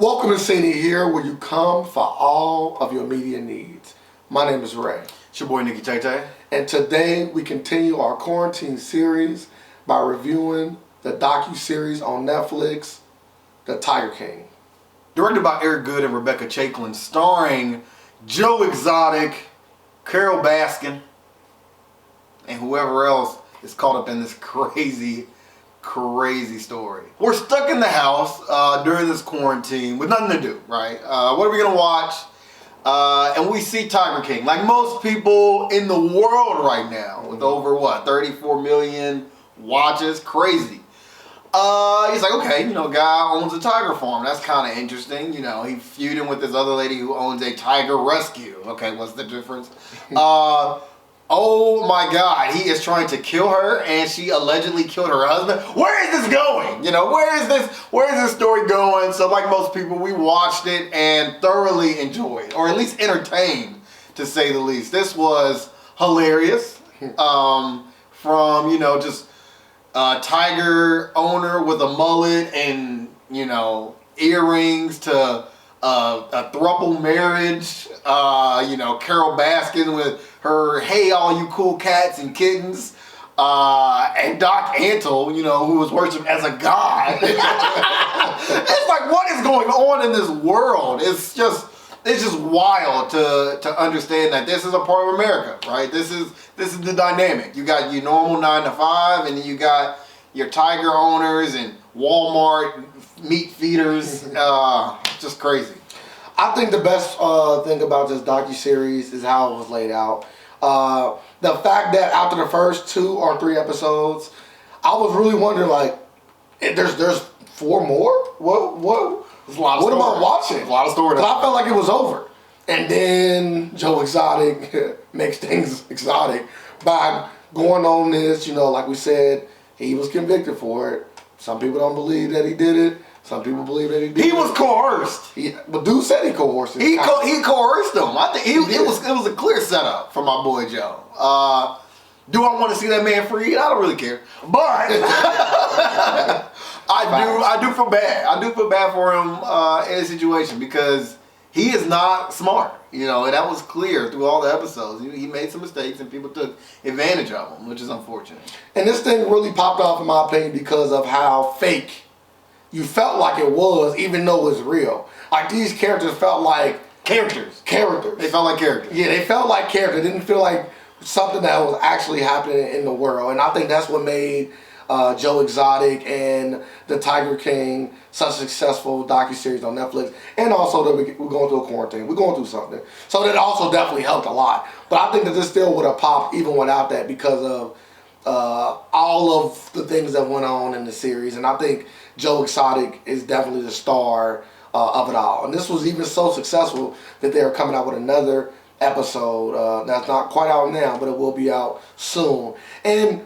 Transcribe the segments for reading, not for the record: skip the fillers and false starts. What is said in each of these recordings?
Welcome to Cine here, where you come for all of your media needs. My name is Ray. It's your boy Nikki Tay. And today we continue our quarantine series by reviewing the docu-series on Netflix, The Tiger King. Directed by Eric Goode and Rebecca Chaiklin, starring Joe Exotic, Carol Baskin, and whoever else is caught up in this crazy story. We're stuck in the house during this quarantine with nothing to do, right? What are we gonna watch? And we see Tiger King. Like most people in the world right now, with over 34 million watches, crazy. He's like, okay, guy owns a tiger farm. That's kind of interesting. He feuding with this other lady who owns a tiger rescue. Okay, what's the difference? Oh my God, he is trying to kill her, and she allegedly killed her husband. Where is this going? Where is this story going? So like most people, we watched it and thoroughly enjoyed, or at least entertained, to say the least. This was hilarious. From, just a tiger owner with a mullet and, earrings to a throuple marriage. Carol Baskin with her "Hey, all you cool cats and kittens," and Doc Antle, who was worshipped as a god. It's like, what is going on in this world? It's just wild to understand that this is a part of America, right? This is the dynamic. You got your normal 9 to 5, and then you got your tiger owners and Walmart meat feeders. Just crazy. I think the best thing about this docuseries is how it was laid out. The fact that after the first 2 or 3 episodes, I was really wondering, like, there's 4 more? What am I watching? There's a lot of story. I felt like it was over. And then Joe Exotic makes things exotic by going on this, like we said, he was convicted for it. Some people don't believe that he did it. Some people believe that he did. He was coerced. But dude said he coerced him. He coerced him. I think it was a clear setup for my boy Joe. Do I want to see that man freed? I don't really care, but I do feel bad. I do feel bad for him in a situation because he is not smart. And that was clear through all the episodes. He made some mistakes and people took advantage of him, which is unfortunate. And this thing really popped off, in my opinion, because of how fake you felt like it was, even though it was real. Like, these characters felt like characters. They felt like characters. Yeah, they felt like characters. It didn't feel like something that was actually happening in the world. And I think that's what made Joe Exotic and The Tiger King such a successful docuseries on Netflix. And also that we're going through a quarantine. We're going through something. So that also definitely helped a lot. But I think that this still would have popped even without that because of all of the things that went on in the series. And I think Joe Exotic is definitely the star of it all. And this was even so successful that they're coming out with another episode that's not quite out now, but it will be out soon. And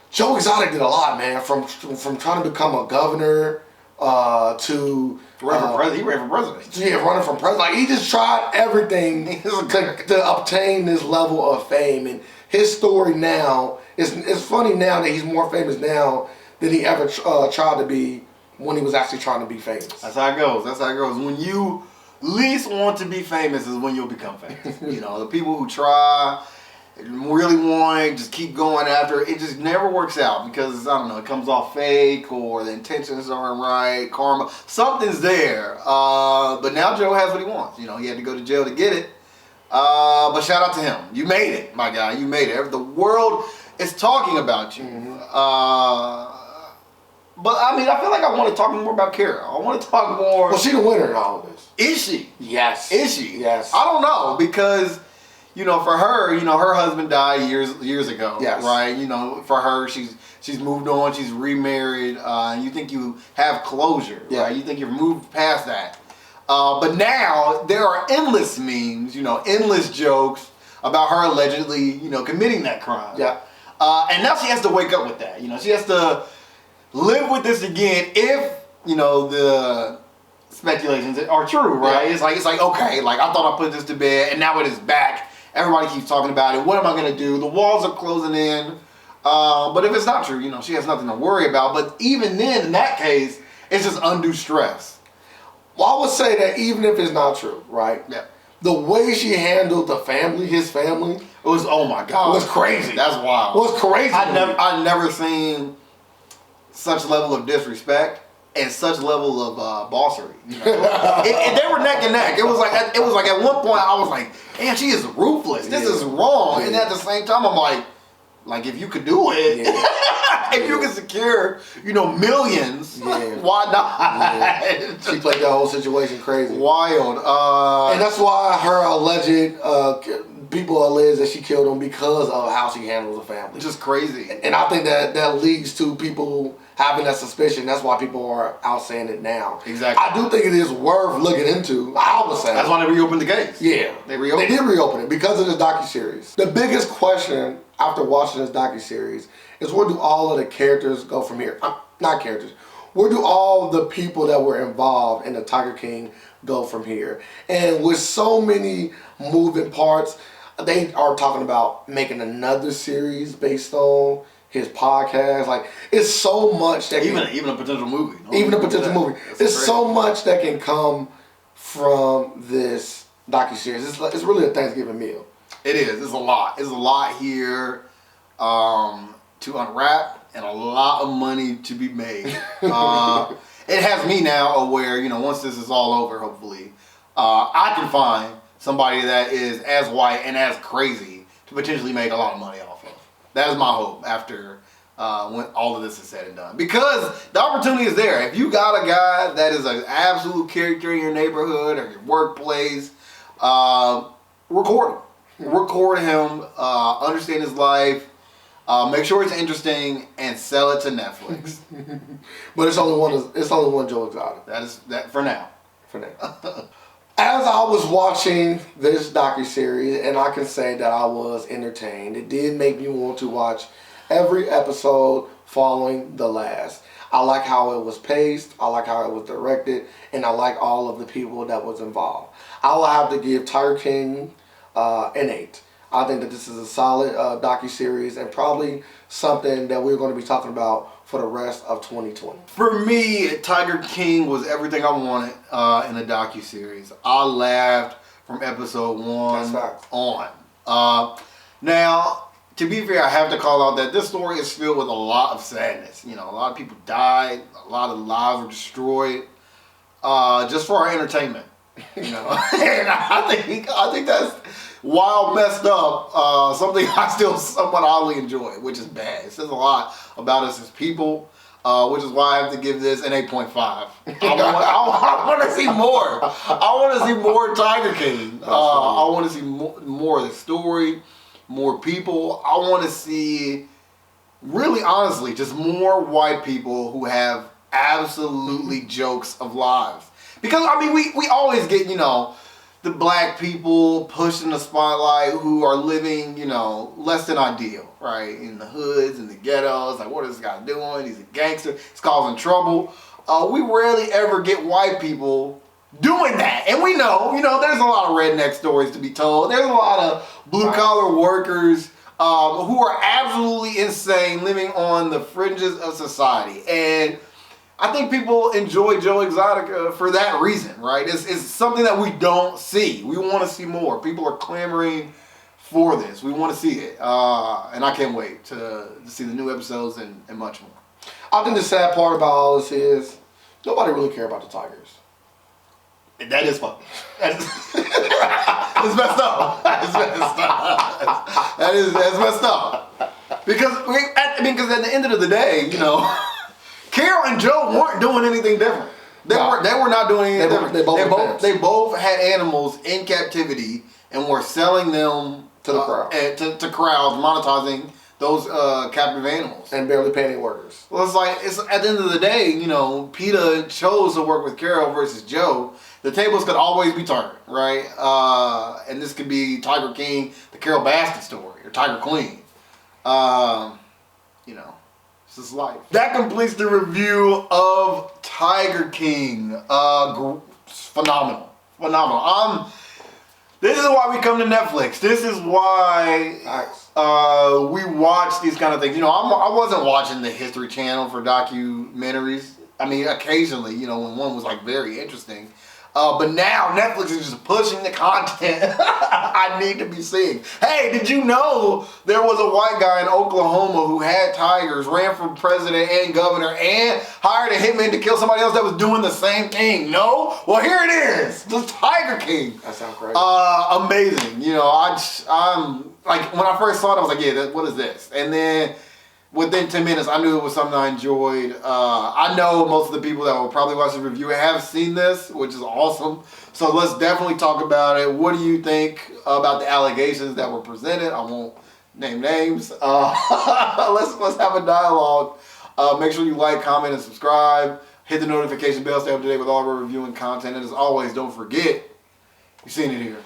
Joe Exotic did a lot, man, from trying to become a governor to run for president. He ran for president. Yeah, running for president. Like, he just tried everything to obtain this level of fame. And his story now, it's funny now that he's more famous now than he ever tried to be when he was actually trying to be famous. That's how it goes. When you least want to be famous is when you'll become famous. The people who try, really want, just keep going after it, just never works out because, I don't know, it comes off fake or the intentions aren't right, karma, something's there. But now Joe has what he wants. He had to go to jail to get it. But shout out to him. You made it, my guy. You made it. The world is talking about you. Mm-hmm. But I feel like I want to talk more about Kara. I want to talk more. Well, she's the winner in all of this. Is she? Yes. Is she? Yes. I don't know because, for her, her husband died years ago. Yes. Right. For her, she's moved on. She's remarried. And you think you have closure. Yeah. Right. You think you've moved past that. But now there are endless memes. Endless jokes about her allegedly, committing that crime. Yeah. And now she has to wake up with that. She has to live with this again if, the speculations are true, right? Yeah. It's like, okay, like I thought I put this to bed and now it is back. Everybody keeps talking about it. What am I going to do? The walls are closing in. But if it's not true, she has nothing to worry about. But even then, in that case, it's just undue stress. Well, I would say that even if it's not true, right? Yeah. The way she handled the family, his family, It was, oh my God. It was crazy. That's wild. It was crazy. I've never seen such level of disrespect and such level of bossery. You know? They were neck and neck. It was like at one point I was like, damn, she is ruthless. This is wrong. And at the same time, I'm like if you could do it, if you could secure, millions, why not? Yeah. She played that whole situation crazy. Wild. And that's why her alleged people allege that she killed him because of how she handles the family. Just crazy. And I think that leads to people having that suspicion. That's why people are out saying it now. Exactly. I do think it is worth looking into. I would say that's why they reopened the case. Yeah, they did reopen it because of this docuseries. The biggest question after watching this docuseries is where do all of the characters go from here? Not characters. Where do all the people that were involved in the Tiger King go from here? And with so many moving parts, they are talking about making another series based on his podcast. Like, it's so much that even a potential movie. Even a potential movie. It's so much that can come from this docuseries. It's really a Thanksgiving meal. It is. It's a lot. It's a lot here to unwrap and a lot of money to be made. It has me now aware, once this is all over, hopefully, I can find somebody that is as white and as crazy to potentially make a lot of money off of. That is my hope after when all of this is said and done. Because the opportunity is there. If you got a guy that is an absolute character in your neighborhood or your workplace, record him. Record him, understand his life, make sure it's interesting, and sell it to Netflix. But it's only one Joe Exotic. That is that for now. For now. As I was watching this docuseries, and I can say that I was entertained, it did make me want to watch every episode following the last. I like how it was paced, I like how it was directed, and I like all of the people that was involved. I will have to give Tiger King an 8. I think that this is a solid docuseries and probably something that we're going to be talking about for the rest of 2020. For me, Tiger King was everything I wanted in a docuseries. I laughed from episode 1 on. Now, to be fair, I have to call out that this story is filled with a lot of sadness. A lot of people died, a lot of lives were destroyed, just for our entertainment. And I think that's wild, messed up, something I still somewhat oddly enjoy, which is bad. It says a lot about us as people, which is why I have to give this an 8.5. I want to see more. I want to see more Tiger King. I want to see more of the story, more people. I want to see, really honestly, just more white people who have absolutely jokes of lives. Because, we always get, the black people pushed in the spotlight who are living, less than ideal, right? In the hoods, in the ghettos. Like, what is this guy doing? He's a gangster. He's causing trouble. We rarely ever get white people doing that. And we know, there's a lot of redneck stories to be told. There's a lot of blue-collar workers who are absolutely insane, living on the fringes of society. And I think people enjoy Joe Exotic for that reason, right? It's something that we don't see. We want to see more. People are clamoring for this. We want to see it. And I can't wait to see the new episodes and much more. I think the sad part about all this is nobody really cares about the Tigers. That is funny. It's messed up. It's messed up. That's messed up. Because at the end of the day, Carol and Joe weren't doing anything different. They were not doing anything different. They both had animals in captivity and were selling them to the crowd. To crowds, monetizing those captive animals. And barely paying any workers. Well, it's at the end of the day, PETA chose to work with Carol versus Joe. The tables could always be turned, right? And this could be Tiger King, the Carol Baskin story, or Tiger Queen. This is life. That completes the review of Tiger King. Phenomenal. This is why we come to Netflix. This is why we watch these kind of things. I wasn't watching the History Channel for documentaries. Occasionally, when one was very interesting. But now Netflix is just pushing the content I need to be seeing. Hey, did you know there was a white guy in Oklahoma who had tigers, ran for president and governor, and hired a hitman to kill somebody else that was doing the same thing? No? Well, here it is. The Tiger King. That sounds crazy. Amazing. You know, I'm like, when I first saw it, I was like, yeah, what is this? And then within 10 minutes, I knew it was something I enjoyed. I know most of the people that will probably watch the review have seen this, which is awesome. So let's definitely talk about it. What do you think about the allegations that were presented? I won't name names. Let's have a dialogue. Make sure you like, comment, and subscribe. Hit the notification bell, stay up to date with all of our reviewing content. And as always, don't forget, you've seen it here.